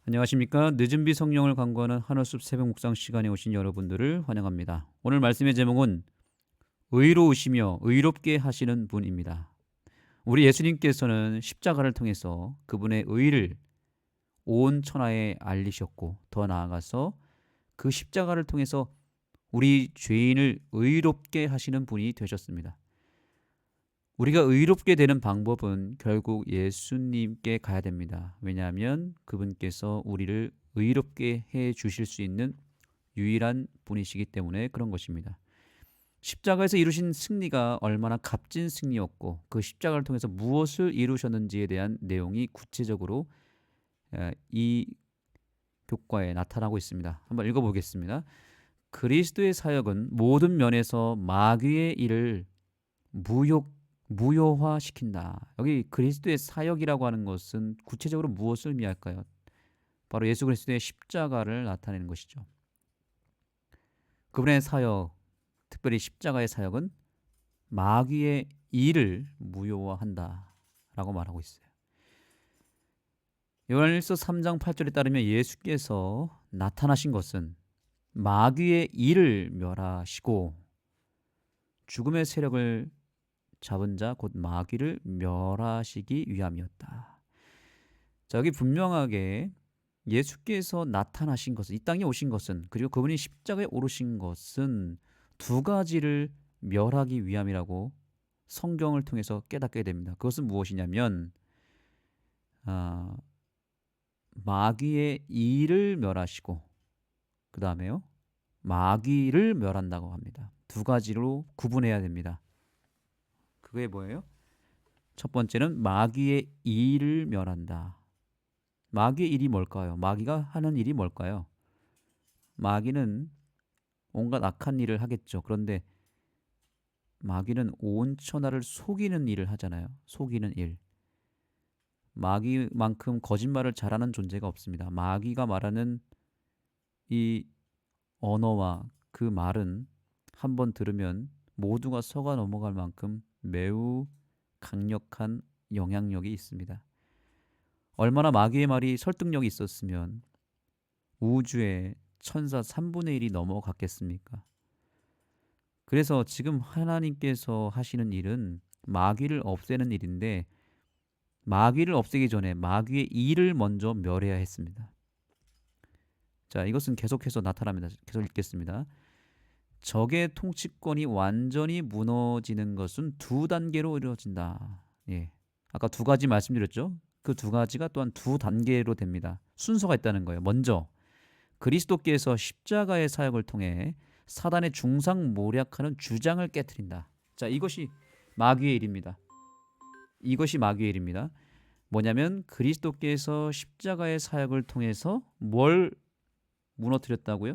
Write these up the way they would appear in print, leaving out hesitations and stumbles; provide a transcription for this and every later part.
안녕하십니까. 늦은 비 성령을 간구하는 하늘숲 새벽 묵상 시간에 오신 여러분들을 환영합니다. 오늘 말씀의 제목은 의로우시며 의롭게 하시는 분입니다. 우리 예수님께서는 십자가를 통해서 그분의 의를 온 천하에 알리셨고, 더 나아가서 그 십자가를 통해서 우리 죄인을 의롭게 하시는 분이 되셨습니다. 우리가 의롭게 되는 방법은 결국 예수님께 가야 됩니다. 왜냐하면 그분께서 우리를 의롭게 해 주실 수 있는 유일한 분이시기 때문에 그런 것입니다. 십자가에서 이루신 승리가 얼마나 값진 승리였고, 그 십자가를 통해서 무엇을 이루셨는지에 대한 내용이 구체적으로 이 교과에 나타나고 있습니다. 한번 읽어보겠습니다. 그리스도의 사역은 모든 면에서 마귀의 일을 무효화시킨다. 여기 그리스도의 사역이라고 하는 것은 구체적으로 무엇을 의미할까요? 바로 예수 그리스도의 십자가를 나타내는 것이죠. 그분의 사역, 특별히 십자가의 사역은 마귀의 일을 무효화한다라고 말하고 있어요. 요한일서 3장 8절에 따르면 예수께서 나타나신 것은 마귀의 일을 멸하시고 죽음의 세력을 잡은 자 곧 마귀를 멸하시기 위함이었다. 자, 여기 분명하게 예수께서 나타나신 것은, 이 땅에 오신 것은, 그리고 그분이 십자가에 오르신 것은 두 가지를 멸하기 위함이라고 성경을 통해서 깨닫게 됩니다. 그것은 무엇이냐면 마귀의 일을 멸하시고, 그 다음에요, 마귀를 멸한다고 합니다. 두 가지로 구분해야 됩니다. 그게 뭐예요? 첫 번째는 마귀의 일을 멸한다. 마귀의 일이 뭘까요? 마귀가 하는 일이 뭘까요? 마귀는 온갖 악한 일을 하겠죠. 그런데 마귀는 온 천하를 속이는 일을 하잖아요. 속이는 일. 마귀만큼 거짓말을 잘하는 존재가 없습니다. 마귀가 말하는 이 언어와 그 말은 한번 들으면 모두가 속아 넘어갈 만큼 매우 강력한 영향력이 있습니다. 얼마나 마귀의 말이 설득력이 있었으면 우주에 천사 3분의 1이 넘어갔겠습니까? 그래서 지금 하나님께서 하시는 일은 마귀를 없애는 일인데, 마귀를 없애기 전에 마귀의 일을 먼저 멸해야 했습니다. 자, 이것은 계속해서 나타납니다. 계속 읽겠습니다. 적의 통치권이 완전히 무너지는 것은 두 단계로 이루어진다. 예. 아까 두 가지 말씀드렸죠? 그 두 가지가 또한 두 단계로 됩니다. 순서가 있다는 거예요. 먼저 그리스도께서 십자가의 사역을 통해 사단의 중상모략하는 주장을 깨트린다. 자, 이것이 마귀의 일입니다. 이것이 마귀의 일입니다. 뭐냐면 그리스도께서 십자가의 사역을 통해서 뭘 무너뜨렸다고요?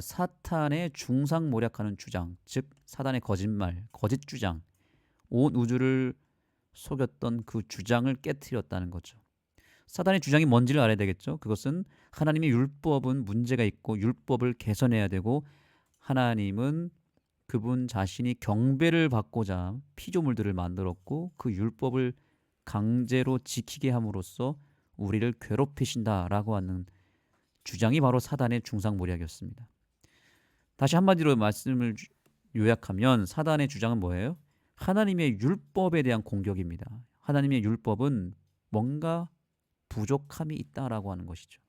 사탄의 중상모략하는 주장, 즉 사단의 거짓말, 거짓 주장, 온 우주를 속였던 그 주장을 깨트렸다는 거죠. 사단의 주장이 뭔지를 알아야 되겠죠. 그것은 하나님의 율법은 문제가 있고 율법을 개선해야 되고, 하나님은 그분 자신이 경배를 받고자 피조물들을 만들었고 그 율법을 강제로 지키게 함으로써 우리를 괴롭히신다라고 하는 주장이 바로 사단의 중상모략이었습니다. 다시 한마디로 말씀을 요약하면 사단의 주장은 뭐예요? 하나님의 율법에 대한 공격입니다. 하나님의 율법은 뭔가 부족함이 있다라고 하는 것이죠.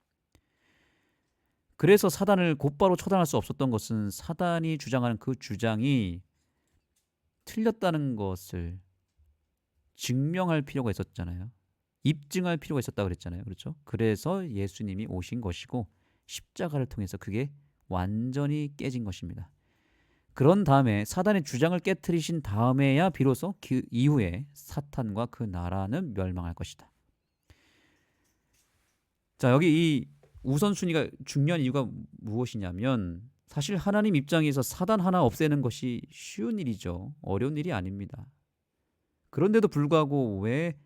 그래서 사단을 곧바로 처단할 수 없었던 것은 사단이 주장하는 그 주장이 틀렸다는 것을 증명할 필요가 있었잖아요. 입증할 필요가 있었다고 그랬잖아요. 그렇죠? 그래서 예수님이 오신 것이고 십자가를 통해서 그게 완전히 깨진 것입니다. 그런 다음에 사단의 주장을 깨트리신 다음에야 비로소 그 이후에 사탄과 그 나라는 멸망할 것이다. 자, 여기 이 우선순위가 중요한 이유가 무엇이냐면, 사실 하나님 입장에서 사단 하나 없애는 것이 쉬운 일이죠. 어려운 일이 아닙니다. 그런데도 불구하고 왜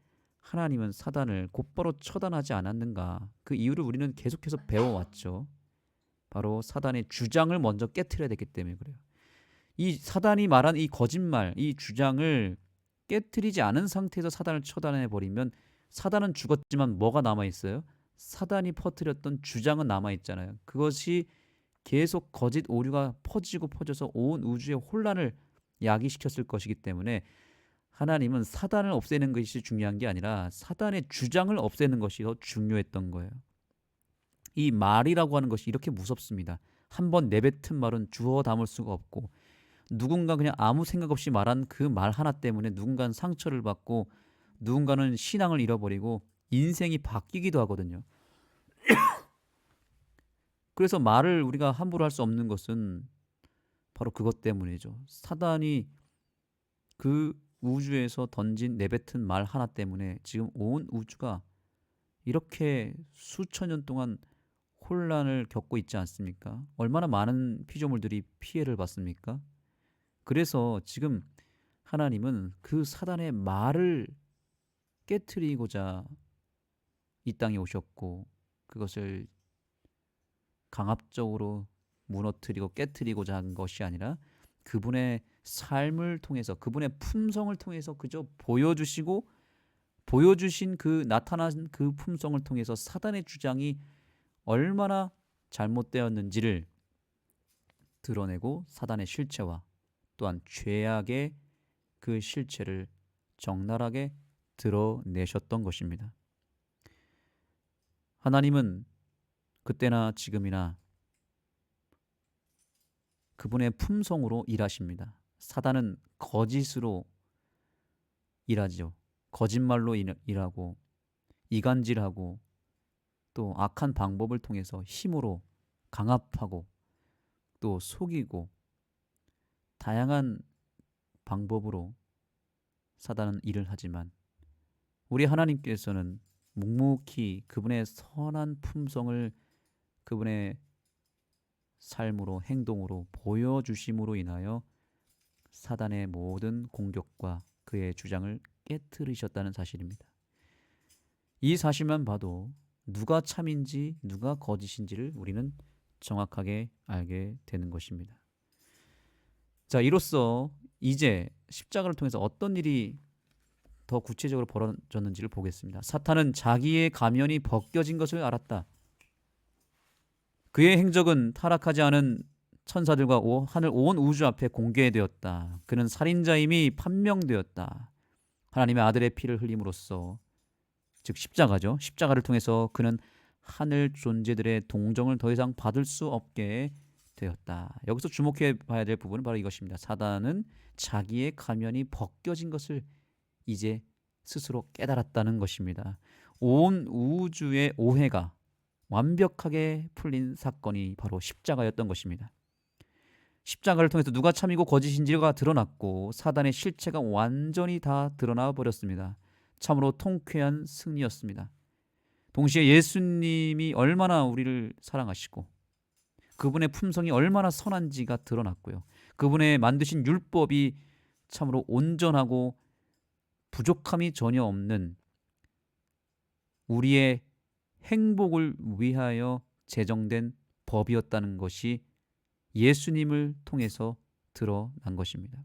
하나님은 사단을 곧바로 처단하지 않았는가? 그 이유를 우리는 계속해서 배워왔죠. 바로 사단의 주장을 먼저 깨트려야 됐기 때문에 그래요. 이 사단이 말한 이 거짓말, 이 주장을 깨트리지 않은 상태에서 사단을 처단해 버리면 사단은 죽었지만 뭐가 남아 있어요? 사단이 퍼뜨렸던 주장은 남아 있잖아요. 그것이 계속 거짓 오류가 퍼지고 퍼져서 온 우주에 혼란을 야기시켰을 것이기 때문에 하나님은 사단을 없애는 것이 중요한 게 아니라 사단의 주장을 없애는 것이 더 중요했던 거예요. 이 말이라고 하는 것이 이렇게 무섭습니다. 한번 내뱉은 말은 주워 담을 수가 없고, 누군가 그냥 아무 생각 없이 말한 그 말 하나 때문에 누군가는 상처를 받고 누군가는 신앙을 잃어버리고 인생이 바뀌기도 하거든요. 그래서 말을 우리가 함부로 할 수 없는 것은 바로 그것 때문이죠. 사단이 그 우주에서 던진 내뱉은 말 하나 때문에 지금 온 우주가 이렇게 수천 년 동안 혼란을 겪고 있지 않습니까? 얼마나 많은 피조물들이 피해를 받습니까? 그래서 지금 하나님은 그 사단의 말을 깨트리고자 이 땅에 오셨고, 그것을 강압적으로 무너뜨리고 깨트리고자 한 것이 아니라 그분의 삶을 통해서, 그분의 품성을 통해서 그저 보여주시고, 보여주신 그 나타난 그 품성을 통해서 사단의 주장이 얼마나 잘못되었는지를 드러내고, 사단의 실체와 또한 죄악의 그 실체를 적나라하게 드러내셨던 것입니다. 하나님은 그때나 지금이나 그분의 품성으로 일하십니다. 사단은 거짓으로 일하죠. 거짓말로 일하고 이간질하고 또 악한 방법을 통해서 힘으로 강압하고 또 속이고 다양한 방법으로 사단은 일을 하지만, 우리 하나님께서는 묵묵히 그분의 선한 품성을 그분의 삶으로, 행동으로 보여주심으로 인하여 사단의 모든 공격과 그의 주장을 깨뜨리셨다는 사실입니다. 이 사실만 봐도 누가 참인지 누가 거짓인지를 우리는 정확하게 알게 되는 것입니다. 자, 이로써 이제 십자가를 통해서 어떤 일이 더 구체적으로 벌어졌는지를 보겠습니다. 사탄은 자기의 가면이 벗겨진 것을 알았다. 그의 행적은 타락하지 않은 천사들과 하늘 온 우주 앞에 공개되었다. 그는 살인자임이 판명되었다. 하나님의 아들의 피를 흘림으로써, 즉 십자가죠. 십자가를 통해서 그는 하늘 존재들의 동정을 더 이상 받을 수 없게 되었다. 여기서 주목해 봐야 될 부분은 바로 이것입니다. 사단은 자기의 가면이 벗겨진 것을 이제 스스로 깨달았다는 것입니다. 온 우주의 오해가 완벽하게 풀린 사건이 바로 십자가였던 것입니다. 십자가를 통해서 누가 참이고 거짓인지가 드러났고 사단의 실체가 완전히 다 드러나 버렸습니다. 참으로 통쾌한 승리였습니다. 동시에 예수님이 얼마나 우리를 사랑하시고 그분의 품성이 얼마나 선한지가 드러났고요. 그분의 만드신 율법이 참으로 온전하고 부족함이 전혀 없는 우리의 행복을 위하여 제정된 법이었다는 것이 예수님을 통해서 드러난 것입니다.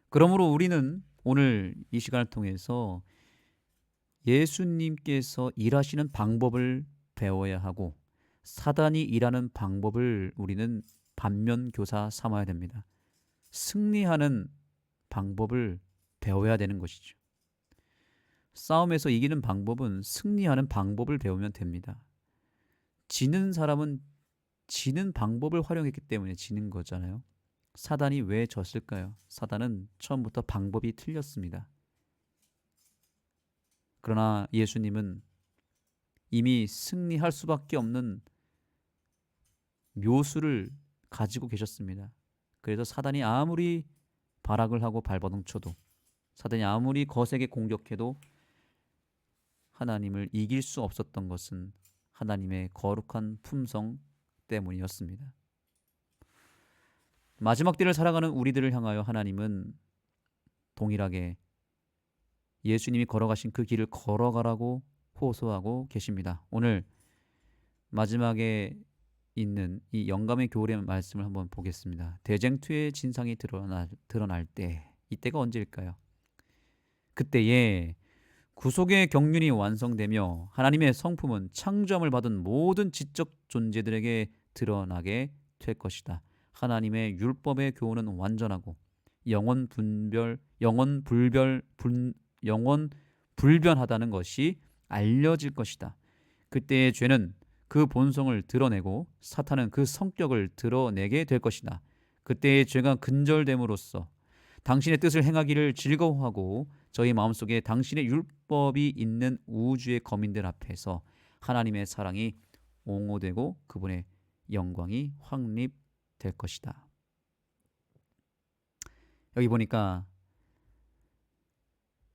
그러므로 우리는 오늘 이 시간을 통해서 예수님께서 일하시는 방법을 배워야 하고 사단이 일하는 방법을 우리는 반면교사 삼아야 됩니다. 승리하는 방법을 배워야 되는 것이죠. 싸움에서 이기는 방법은 승리하는 방법을 배우면 됩니다. 지는 사람은 지는 방법을 활용했기 때문에 지는 거잖아요. 사단이 왜 졌을까요? 사단은 처음부터 방법이 틀렸습니다. 그러나 예수님은 이미 승리할 수밖에 없는 묘수를 가지고 계셨습니다. 그래서 사단이 아무리 발악을 하고 발버둥 쳐도, 사단이 아무리 거세게 공격해도 하나님을 이길 수 없었던 것은 하나님의 거룩한 품성 때문이었습니다. 마지막 때를 살아가는 우리들을 향하여 하나님은 동일하게 예수님이 걸어가신 그 길을 걸어가라고 호소하고 계십니다. 오늘 마지막에 있는 이 영감의 교훈의 말씀을 한번 보겠습니다. 대쟁투의 진상이 드러날 때, 이때가 언제일까요? 그때에 구속의 경륜이 완성되며 하나님의 성품은 창조함을 받은 모든 지적 존재들에게 드러나게 될 것이다. 하나님의 율법의 교훈은 완전하고 영원 불변하다는 것이 알려질 것이다. 그때의 죄는 그 본성을 드러내고 사탄은 그 성격을 드러내게 될 것이다. 그때의 죄가 근절됨으로써 당신의 뜻을 행하기를 즐거워하고 저희 마음속에 당신의 율법이 있는 우주의 거민들 앞에서 하나님의 사랑이 옹호되고 그분의 영광이 확립될 것이다. 여기 보니까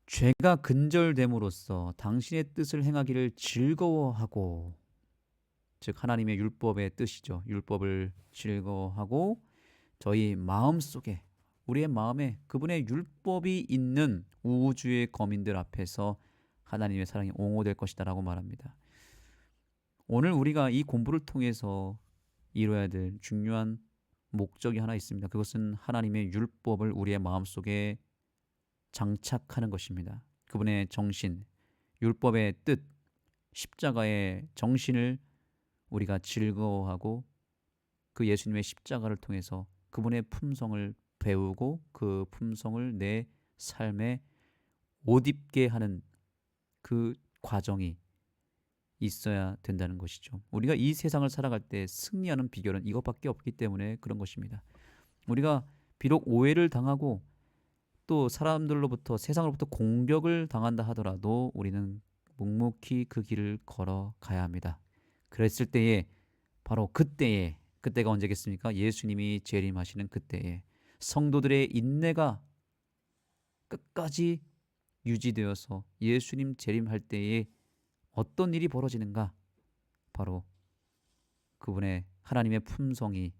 죄가 근절됨으로써 당신의 뜻을 행하기를 즐거워하고, 즉 하나님의 율법의 뜻이죠. 율법을 즐거워하고 저희 마음속에, 우리의 마음에 그분의 율법이 있는 우주의 거민들 앞에서 하나님의 사랑이 옹호될 것이다 라고 말합니다. 오늘 우리가 이 공부를 통해서 이루어야 될 중요한 목적이 하나 있습니다. 그것은 하나님의 율법을 우리의 마음속에 장착하는 것입니다. 그분의 정신, 율법의 뜻, 십자가의 정신을 우리가 즐거워하고 그 예수님의 십자가를 통해서 그분의 품성을 배우고 그 품성을 내 삶에 옷 입게 하는 그 과정이 있어야 된다는 것이죠. 우리가 이 세상을 살아갈 때 승리하는 비결은 이것밖에 없기 때문에 그런 것입니다. 우리가 비록 오해를 당하고 또 사람들로부터, 세상으로부터 공격을 당한다 하더라도 우리는 묵묵히 그 길을 걸어가야 합니다. 그랬을 때에, 바로 그때에, 그때가 언제겠습니까? 예수님이 재림하시는 그때에 성도들의 인내가 끝까지 유지되어서 예수님 재림할 때에 어떤 일이 벌어지는가? 바로 그분의 하나님의 품성이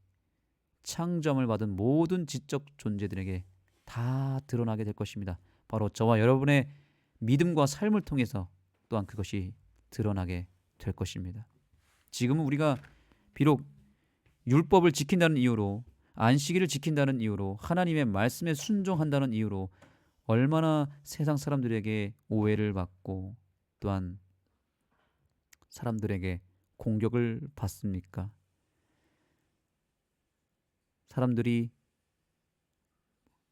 창조함을 받은 모든 지적 존재들에게 다 드러나게 될 것입니다. 바로 저와 여러분의 믿음과 삶을 통해서 또한 그것이 드러나게 될 것입니다. 지금은 우리가 비록 율법을 지킨다는 이유로, 안식일을 지킨다는 이유로, 하나님의 말씀에 순종한다는 이유로 얼마나 세상 사람들에게 오해를 받고 또한 사람들에게 공격을 받습니까? 사람들이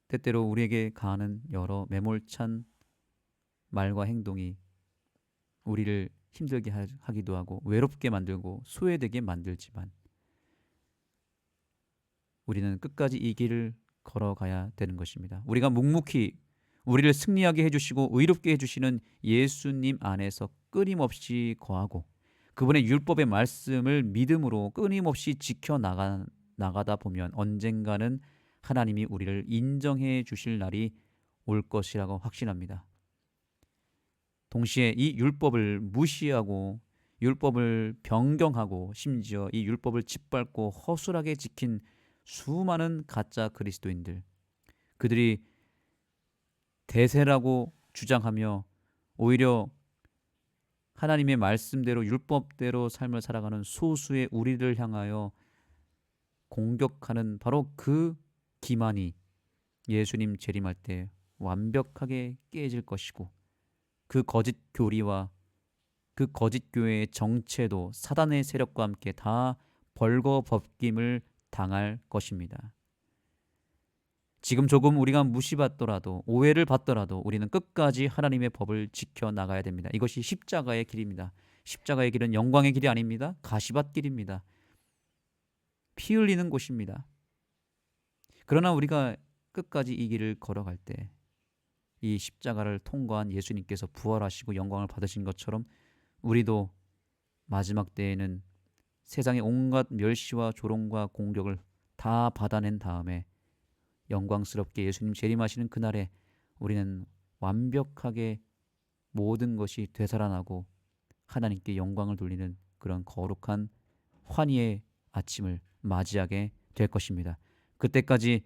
때때로 우리에게 가하는 여러 매몰찬 말과 행동이 우리를 힘들게 하기도 하고 외롭게 만들고 소외되게 만들지만 우리는 끝까지 이 길을 걸어가야 되는 것입니다. 우리가 묵묵히 우리를 승리하게 해주시고 의롭게 해주시는 예수님 안에서 끊임없이 거하고 그분의 율법의 말씀을 믿음으로 끊임없이 나가다 보면 언젠가는 하나님이 우리를 인정해 주실 날이 올 것이라고 확신합니다. 동시에 이 율법을 무시하고 율법을 변경하고 심지어 이 율법을 짓밟고 허술하게 지킨 수많은 가짜 그리스도인들, 그들이 대세라고 주장하며 오히려 하나님의 말씀대로 율법대로 삶을 살아가는 소수의 우리를 향하여 공격하는 바로 그 기만이 예수님 재림할 때 완벽하게 깨질 것이고 그 거짓 교리와 그 거짓 교회의 정체도 사단의 세력과 함께 다 벌거벗김을 당할 것입니다. 지금 조금 우리가 무시받더라도 오해를 받더라도 우리는 끝까지 하나님의 법을 지켜나가야 됩니다. 이것이 십자가의 길입니다. 십자가의 길은 영광의 길이 아닙니다. 가시밭 길입니다. 피 흘리는 곳입니다. 그러나 우리가 끝까지 이 길을 걸어갈 때 이 십자가를 통과한 예수님께서 부활하시고 영광을 받으신 것처럼 우리도 마지막 때에는 세상의 온갖 멸시와 조롱과 공격을 다 받아낸 다음에 영광스럽게 예수님 재림하시는 그날에 우리는 완벽하게 모든 것이 되살아나고 하나님께 영광을 돌리는 그런 거룩한 환희의 아침을 맞이하게 될 것입니다. 그때까지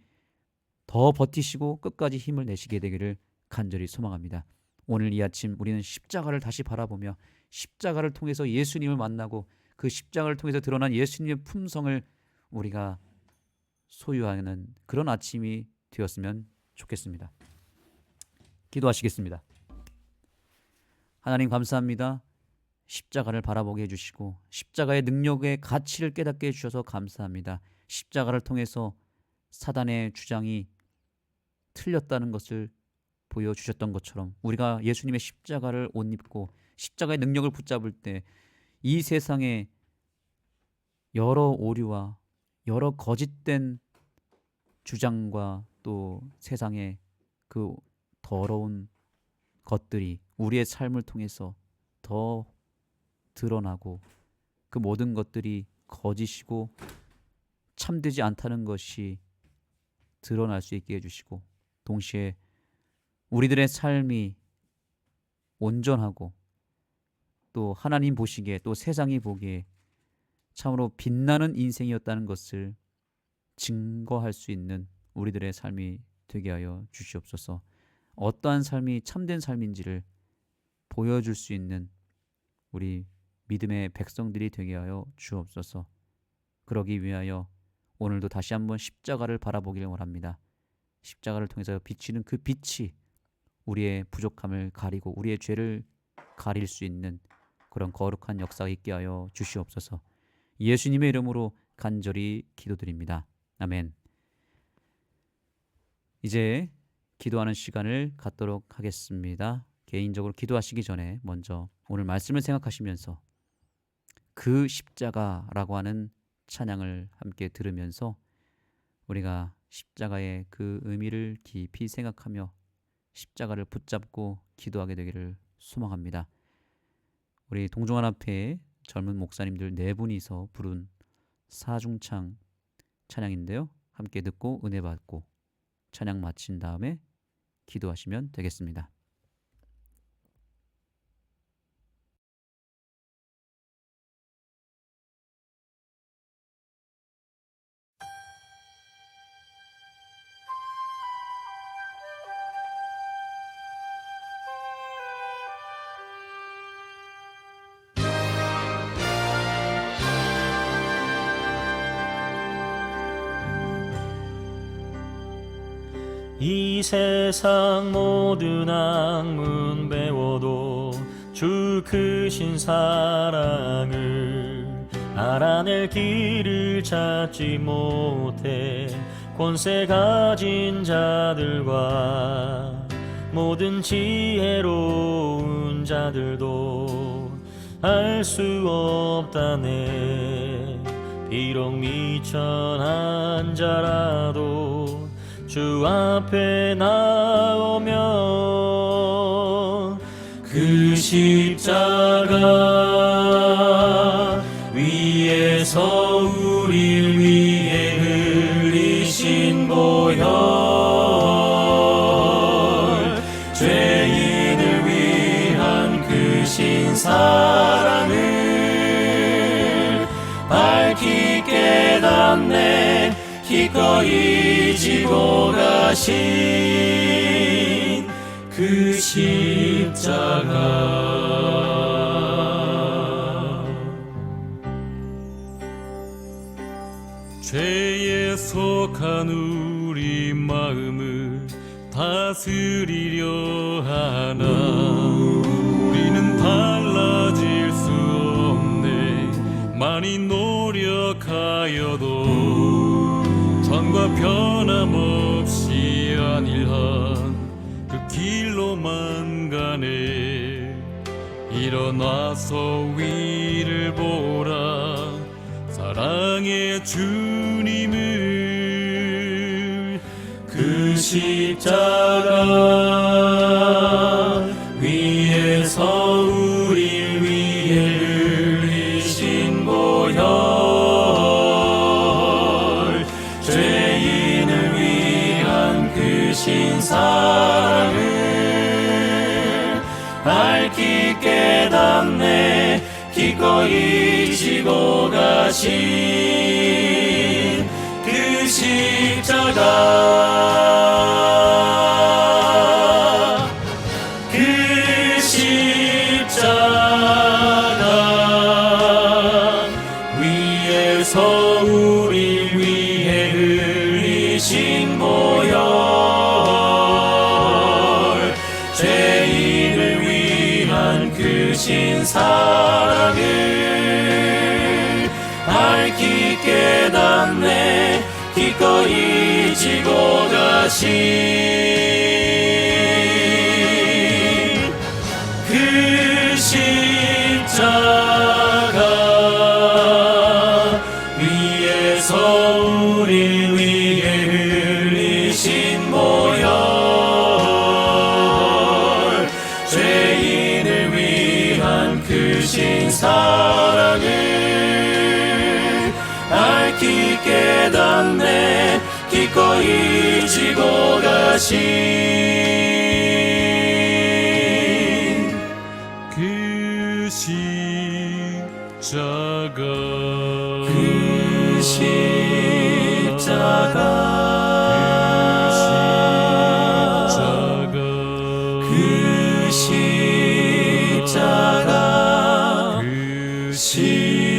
더 버티시고 끝까지 힘을 내시게 되기를 간절히 소망합니다. 오늘 이 아침 우리는 십자가를 다시 바라보며 십자가를 통해서 예수님을 만나고 그 십자가를 통해서 드러난 예수님의 품성을 우리가 소유하는 그런 아침이 되었으면 좋겠습니다. 기도하시겠습니다. 하나님 감사합니다. 십자가를 바라보게 해주시고 십자가의 능력의 가치를 깨닫게 해주셔서 감사합니다. 십자가를 통해서 사단의 주장이 틀렸다는 것을 보여주셨던 것처럼 우리가 예수님의 십자가를 옷 입고 십자가의 능력을 붙잡을 때 이 세상의 여러 오류와 여러 거짓된 주장과 또 세상의 그 더러운 것들이 우리의 삶을 통해서 더 드러나고 그 모든 것들이 거짓이고 참되지 않다는 것이 드러날 수 있게 해주시고 동시에 우리들의 삶이 온전하고 또 하나님 보시기에 또 세상이 보기에 참으로 빛나는 인생이었다는 것을 증거할 수 있는 우리들의 삶이 되게 하여 주시옵소서. 어떠한 삶이 참된 삶인지를 보여줄 수 있는 우리 믿음의 백성들이 되게 하여 주옵소서. 그러기 위하여 오늘도 다시 한번 십자가를 바라보기를 원합니다. 십자가를 통해서 비치는 그 빛이 우리의 부족함을 가리고 우리의 죄를 가릴 수 있는 그런 거룩한 역사가 있게 하여 주시옵소서. 예수님의 이름으로 간절히 기도드립니다. 아멘. 이제 기도하는 시간을 갖도록 하겠습니다. 개인적으로 기도하시기 전에 먼저 오늘 말씀을 생각하시면서 그 십자가라고 하는 찬양을 함께 들으면서 우리가 십자가의 그 의미를 깊이 생각하며 십자가를 붙잡고 기도하게 되기를 소망합니다. 우리 동종환합회의 젊은 목사님들 4분이서 부른 사중창 찬양인데요. 함께 듣고 은혜 받고 찬양 마친 다음에 기도하시면 되겠습니다. 이 세상 모든 학문 배워도 주 크신 사랑을 알아낼 길을 찾지 못해 권세 가진 자들과 모든 지혜로운 자들도 알 수 없다네. 비록 미천한 자라도 주 앞에 나오면 그 십자가 위에서 우릴 위해 흘리신 보혈, 죄인을 위한 그 신사랑을 밝히 깨닫네. 기꺼이 지고 가신 그 십자가. 죄에 속한 우리 마음을 다스리려 하나 우리는 달라질 수 없네. 많이 노력하여도 전과 변함없이 안일한 그 길로만 가네. 일어나서 위를 보라. 사랑의 주님을 그 십자가 위에서 우릴 위해 흘리신 보혈, 신사랑을 밝히 깨닫네. 기꺼이 지고 가신 그 십자가, 그 십자가 위에서 우릴 위해 흘리신 보혈, 죄인을 위한 그 크신 사랑을 밝히 깨닫네. 기꺼이 지고 가신 그 십자가 위에서 우리 위해 흘리신 보혈, 죄인을 위한 크신 사랑을 밝히 깨닫네. 기꺼이 지고 가신 그 십자가 그 십자가 그 십자가 그 십자가